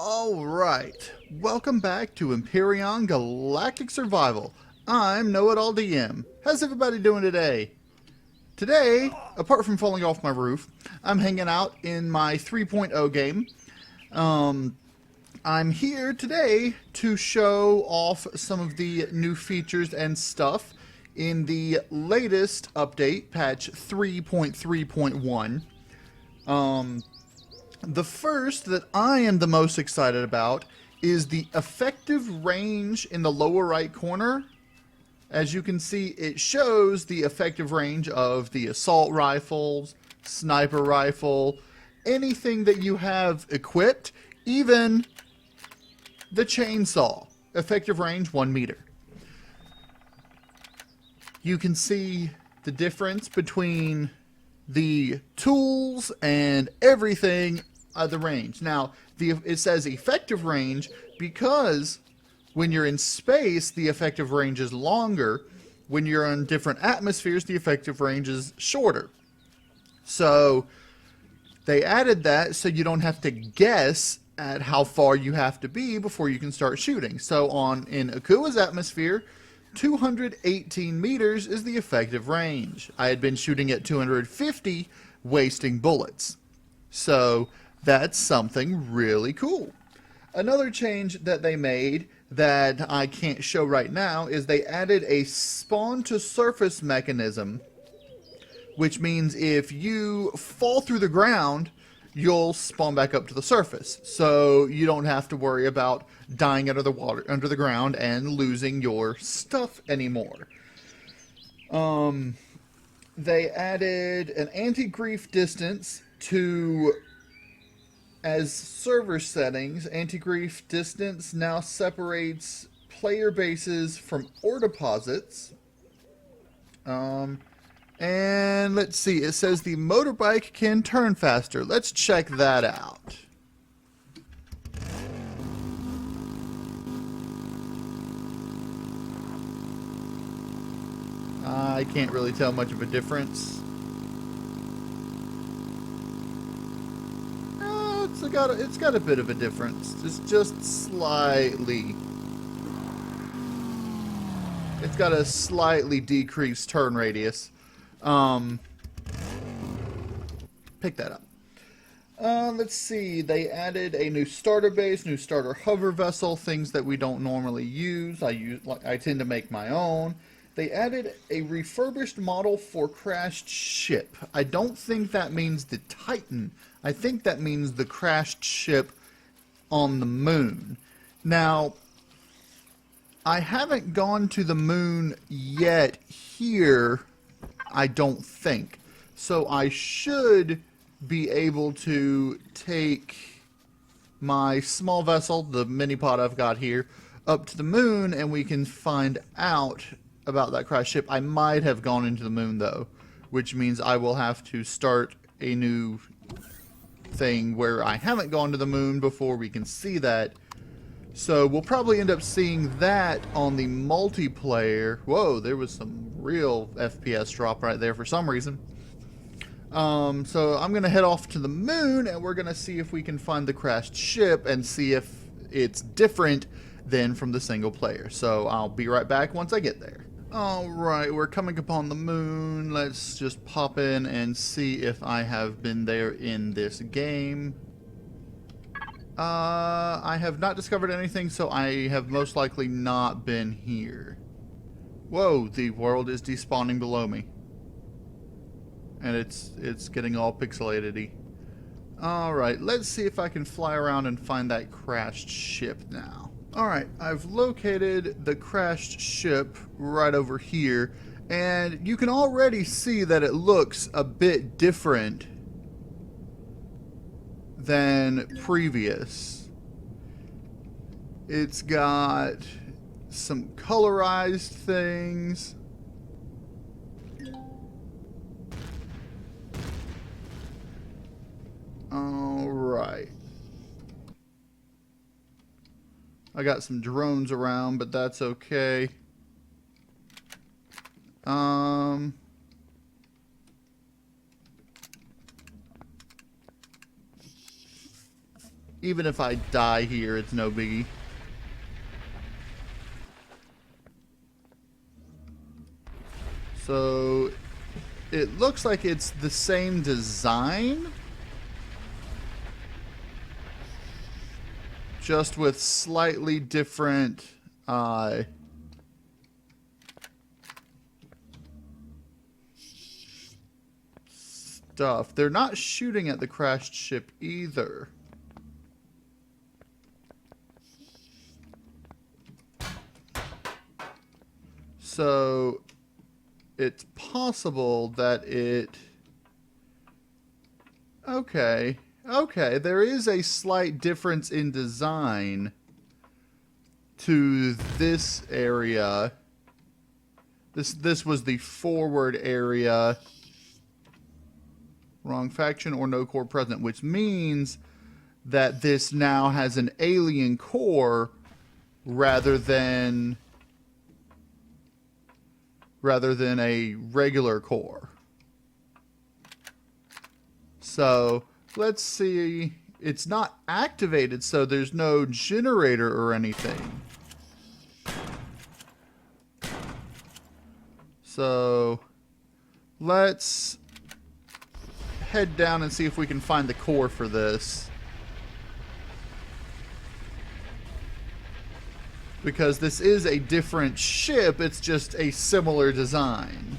Alright, welcome back to Empyrion Galactic Survival. I'm KnowItAllDM. How's everybody doing today? Today, apart from falling off my roof, I'm hanging out in my 3.0 game. I'm here today to show off some of the new features and stuff in the latest update, patch 3.3.1. The first that I am the most excited about is the effective range in the lower right corner. As you can see, it shows the effective range of the assault rifles, sniper rifle, anything that you have equipped, even the chainsaw. Effective range 1 meter. You can see the difference between the tools and everything at the range. Now, it says effective range because when you're in space, the effective range is longer. When you're on different atmospheres, the effective range is shorter. So they added that so you don't have to guess at how far you have to be before you can start shooting. So in Akua's atmosphere, 218 meters is the effective range. I had been shooting at 250, wasting bullets. So that's something really cool. Another change that they made that I can't show right now is they added a spawn to surface mechanism, which means if you fall through the ground, you'll spawn back up to the surface. So you don't have to worry about dying under the ground and losing your stuff anymore. They added an anti-grief distance to, as server settings. Anti-grief distance now separates player bases from ore deposits. And let's see, it says the motorbike can turn faster. Let's check that out. I can't really tell much of a difference. It's got a bit of a difference. Just slightly. It's got a slightly decreased turn radius. Pick that up. Let's see. They added a new starter base, new starter hover vessel, things that we don't normally use. I tend to make my own. They added a refurbished model for crashed ship. I don't think that means the Titan. I think that means the crashed ship on the moon. Now, I haven't gone to the moon yet here, I don't think. So I should be able to take my small vessel, the mini pod I've got here, up to the moon and we can find out about that crashed ship. I might have gone into the moon though, which means I will have to start a new thing where I haven't gone to the moon before we can see that. So we'll probably end up seeing that on the multiplayer. Whoa, there was some real FPS drop right there for some reason. So I'm going to head off to the moon and we're going to see if we can find the crashed ship and see if it's different than from the single player. So I'll be right back once I get there. Alright, we're coming upon the moon. Let's just pop in and see if I have been there in this game. I have not discovered anything, so I have most likely not been here. Whoa, the world is despawning below me. And it's getting all pixelated-y. Alright, let's see if I can fly around and find that crashed ship now. Alright, I've located the crashed ship right over here, and you can already see that it looks a bit different than previous. It's got some colorized things. Alright. I got some drones around, but that's okay. Even if I die here, it's no biggie. So it looks like it's the same design, just with slightly different stuff. They're not shooting at the crashed ship either. So it's possible that it... Okay, there is a slight difference in design to this area. This was the forward area. Wrong faction or no core present, which means that this now has an alien core rather than a regular core. So let's see. It's not activated, so there's no generator or anything. So let's head down and see if we can find the core for this. Because this is a different ship, it's just a similar design.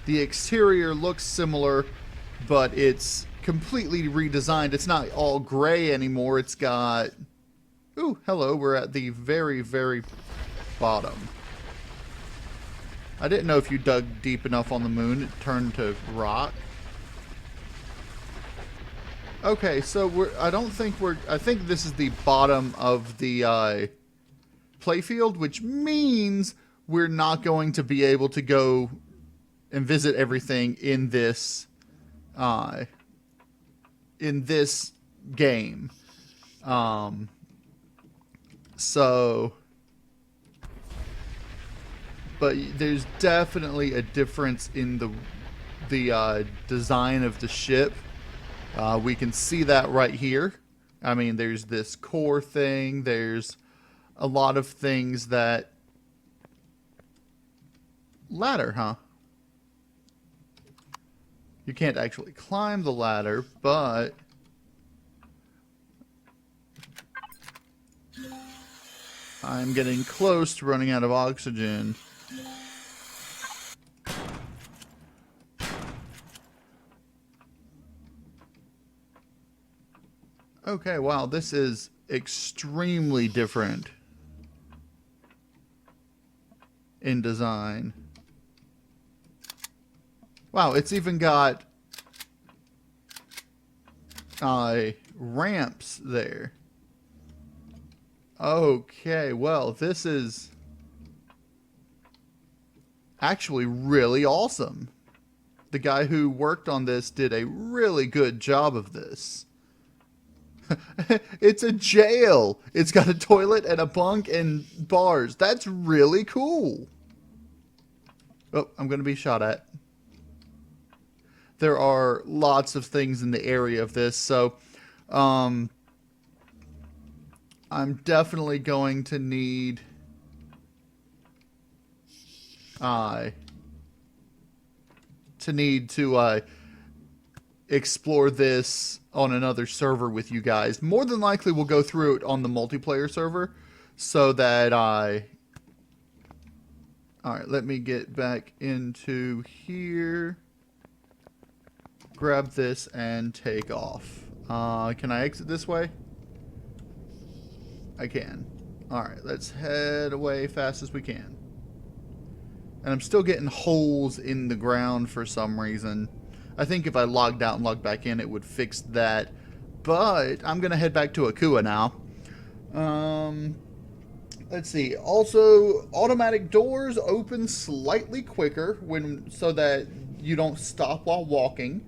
The exterior looks similar, but it's completely redesigned. It's not all gray anymore. It's got... Ooh, hello, we're at the very, very bottom. I didn't know if you dug deep enough on the moon, it turned to rock. Okay, so I think this is the bottom of the playfield, which means we're not going to be able to go and visit everything in this game. But there's definitely a difference in the design of the ship. We can see that right here. I mean, there's this core thing. There's a lot of things that... Ladder, huh? You can't actually climb the ladder, but... I'm getting close to running out of oxygen. Okay, wow, this is extremely different in design. Wow, it's even got ramps there. Okay, well, this is actually really awesome. The guy who worked on this did a really good job of this. It's a jail. It's got a toilet and a bunk and bars. That's really cool. Oh, I'm going to be shot at. There are lots of things in the area of this, so I'm definitely going to need to explore this on another server with you guys. More than likely we'll go through it on the multiplayer server so that Alright, let me get back into here. Grab this and take off. Can I exit this way? I can. Alright, let's head away fast as we can. And I'm still getting holes in the ground for some reason. I think if I logged out and logged back in, it would fix that. But I'm going to head back to Akua now. Let's see. Also, automatic doors open slightly quicker so that you don't stop while walking.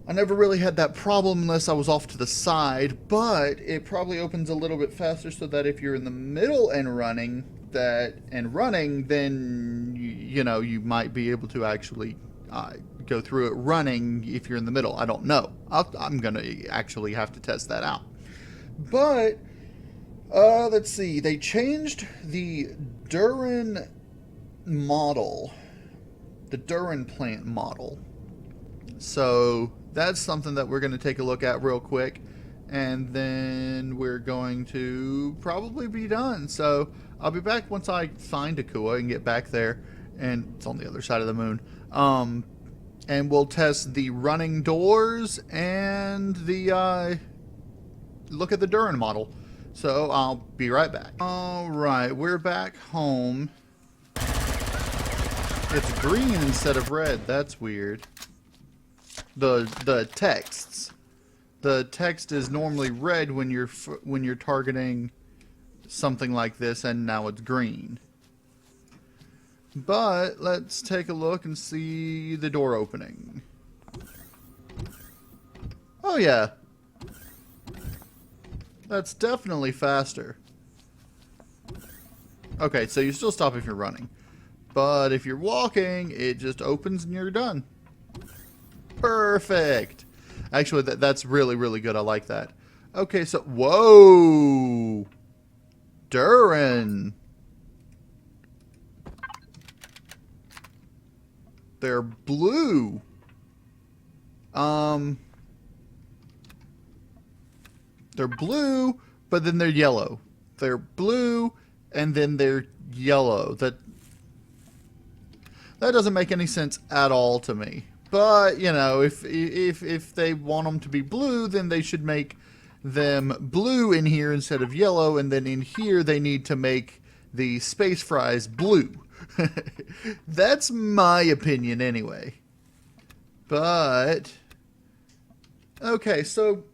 I never really had that problem unless I was off to the side, but it probably opens a little bit faster so that if you're in the middle and running, then you might be able to actually go through it running if you're in the middle. I don't know. I'm going to actually have to test that out. But, let's see, they changed the Durin model, the Durin plant model. So that's something that we're going to take a look at real quick, and then we're going to probably be done. So I'll be back once I find Akua and get back there, and it's on the other side of the moon. And we'll test the running doors and the look at the Durin model. So I'll be right back. All right, we're back home. It's green instead of red. That's weird. The texts. The text is normally red when you're targeting something like this, and now it's green. But let's take a look and see the door opening. Oh yeah. That's definitely faster. Okay, so you still stop if you're running. But if you're walking, it just opens and you're done. Perfect. Actually, that's really, really good. I like that. Okay, so... Whoa! Durin. They're blue. They're blue, but then they're yellow. They're blue, and then they're yellow. That doesn't make any sense at all to me. But, you know, if they want them to be blue, then they should make them blue in here instead of yellow, and then in here they need to make the space fries blue. That's my opinion anyway. But, okay, so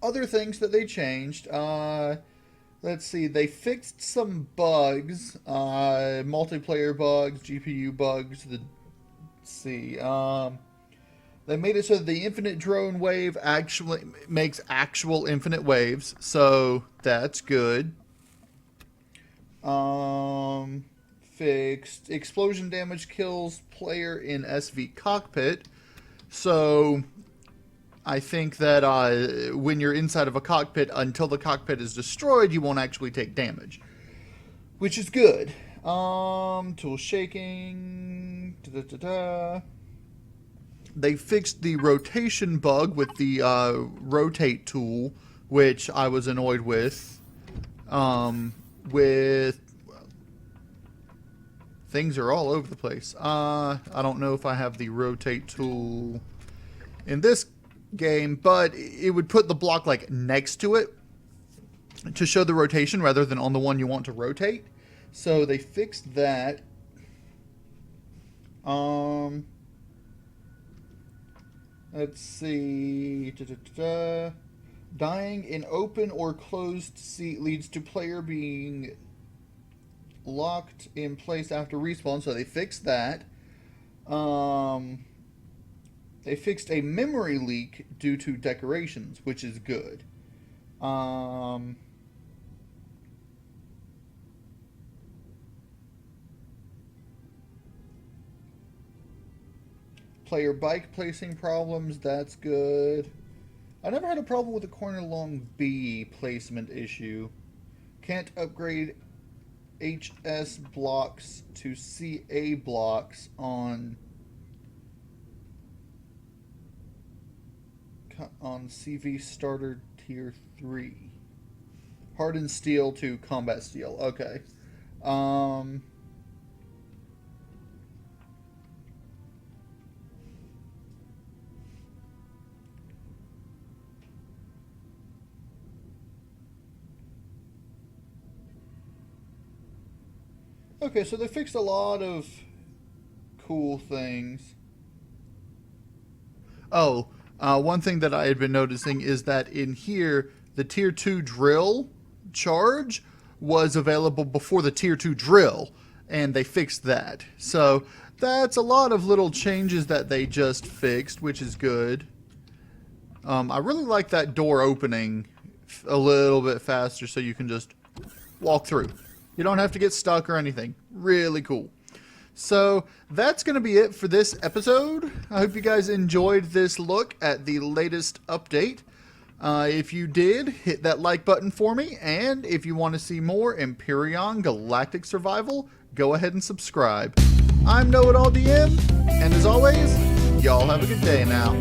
other things that they changed, let's see, they fixed some bugs, multiplayer bugs, GPU bugs, let's see, they made it so that the infinite drone wave actually makes actual infinite waves, so that's good. Fixed explosion damage kills player in SV cockpit, so I think that when you're inside of a cockpit, until the cockpit is destroyed, you won't actually take damage, which is good. Tool shaking. They fixed the rotation bug with the rotate tool, which I was annoyed with. Things are all over the place. I don't know if I have the rotate tool in this game, but it would put the block like next to it to show the rotation rather than on the one you want to rotate. So they fixed that. Let's see. Dying in open or closed seat leads to player being locked in place after respawn, so they fixed that. They fixed a memory leak due to decorations, which is good. Player bike placing problems, that's good. I never had a problem with the corner long B placement issue. Can't upgrade HS blocks to CA blocks on CV starter tier 3. Hardened steel to combat steel. Okay. Okay, so they fixed a lot of cool things. Oh, one thing that I had been noticing is that in here, the Tier 2 drill charge was available before the Tier 2 drill, and they fixed that. So that's a lot of little changes that they just fixed, which is good. I really like that door opening a little bit faster so you can just walk through. You don't have to get stuck or anything. Really cool. So that's going to be it for this episode. I hope you guys enjoyed this look at the latest update. If you did, hit that like button for me, and if you want to see more Empyrion Galactic Survival, go ahead and subscribe. I'm KnowItAllDM, and as always, y'all have a good day now.